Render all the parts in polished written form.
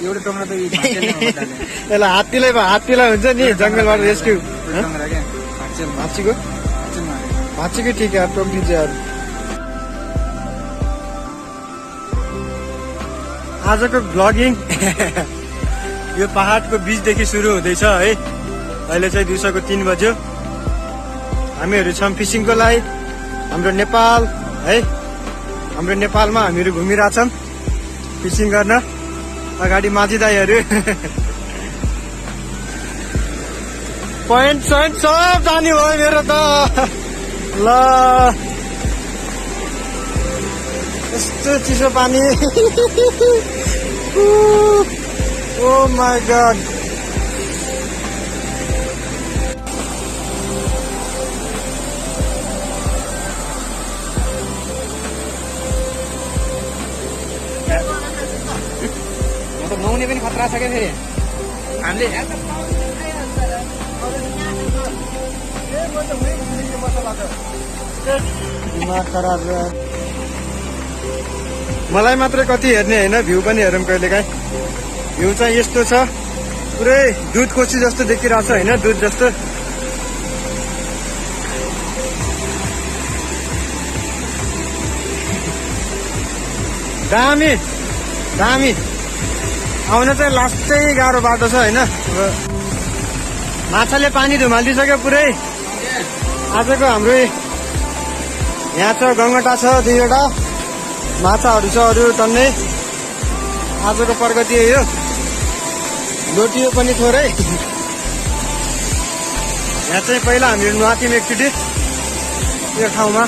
एउटा टोक्रा त यसलाई हात्तीलाई हुन्छ नि जंगलबाट रेस्क्यू भाँचीको ठिक यार टोकिन्छ यार। आजको भ्लगिङ यो पहाडको बीचदेखि सुरु हुँदैछ है। अहिले चाहिँ दिउँसोको 3 बज्यो। हामीहरू छौँ फिसिङको लागि हाम्रो नेपाल है। हाम्रो नेपालमा हामीहरू घुमिरहेछौँ फिसिङ गर्न। अगाडि माझी दाईहरू पोइन्ट सोइन्ट सब जाने भयो मेरो त। ल यस्तो चिसो पानी ओ माई गॉड। नुहाउने पनि खतरा छ क्या फेरि हामीले दिमाग खराब। मलाई मात्रै कति हेर्ने होइन, भ्यू पनि हेरौँ कहिले काहीँ। भ्यू चाहिँ यस्तो छ, पुरै दुध कोसी जस्तो देखिरहेछ होइन, दुध जस्तो। दामी दामी। आउन चाहिँ लास्टै गाह्रो बाटो छ होइन। अब माछाले पानी धुमालिदिसक्यो पुरै। आजको हाम्रो यहाँ छ गङ्गटा छ 2वटा, माछाहरू छ अरू टन्नै। आजको प्रगति हो। लोटियो पनि थोरै। यहाँ चाहिँ पहिला हामीहरू नुहाथ्यौँ एकचोटि यो ठाउँमा।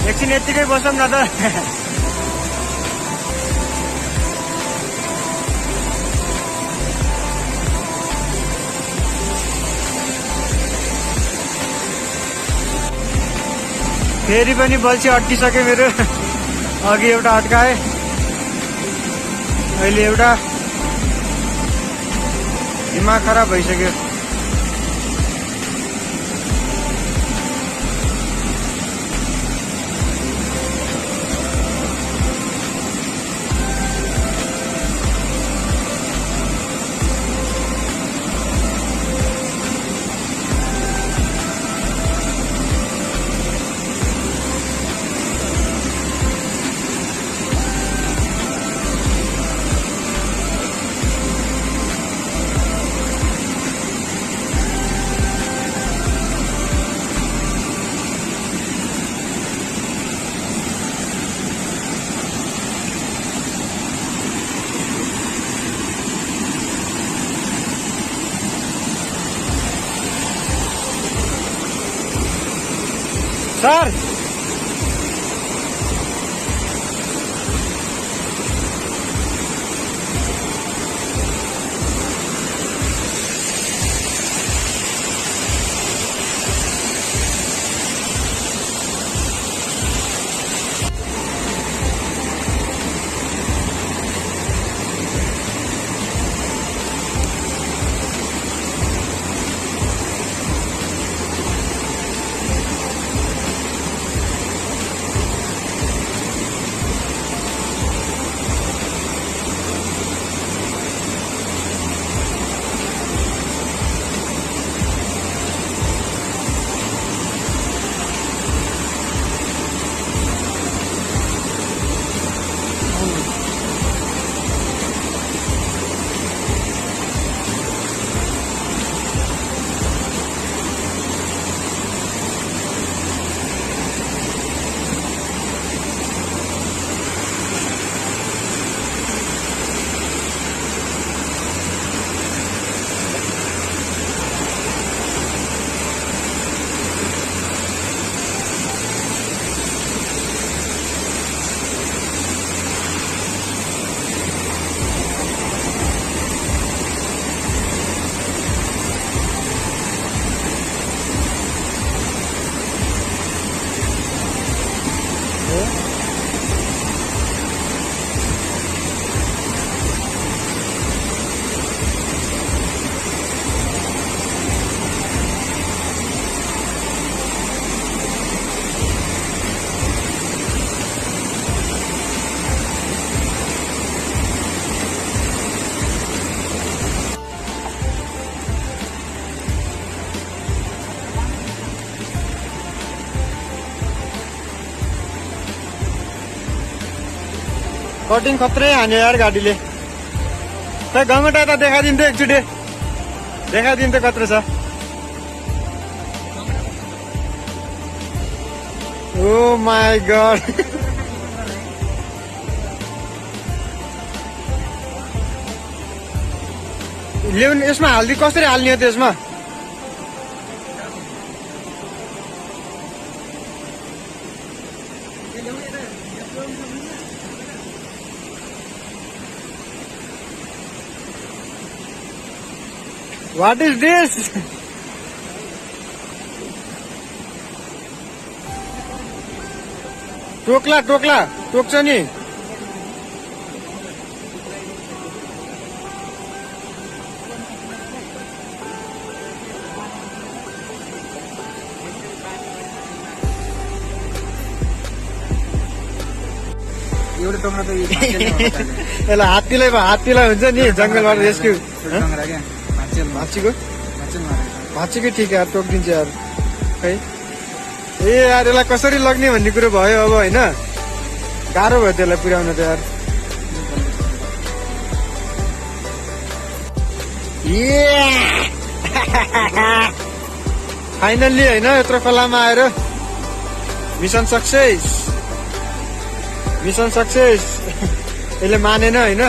एकछिन यत्तिकै बसौँ न त। फेरि पनि बल्छी अड्किसक्यो मेरो। अघि एउटा अड्काए, अहिले एउटा। दिमाग खराब भइसक्यो। सर कटिङ खत्रै हान्यो यार गाडीले खै गङ्गटा त देखाइदिन्थ्यो एकचोटि देखाइदिन्थ्यो कत्रो छ ओ माई गड ल्याउनु यसमा हाल्दी कसरी हाल्ने हो त्यसमा What is this? Tokla Tokla टोक्छ नि एउटा टोक्रा त यसलाई हात्तीलाई हुन्छ नि जङ्गलबाट रेस्क्यु भाँचीको भाँचीकै ठिक यार टोकिदिन्छ यार खै ए यार यसलाई कसरी लग्ने भन्ने कुरो भयो अब होइन गाह्रो भयो त्यसलाई पुर्याउन त यार फाइनल्ली होइन यत्रो खोलामा आएर मिसन सक्सेस यसले मानेन होइन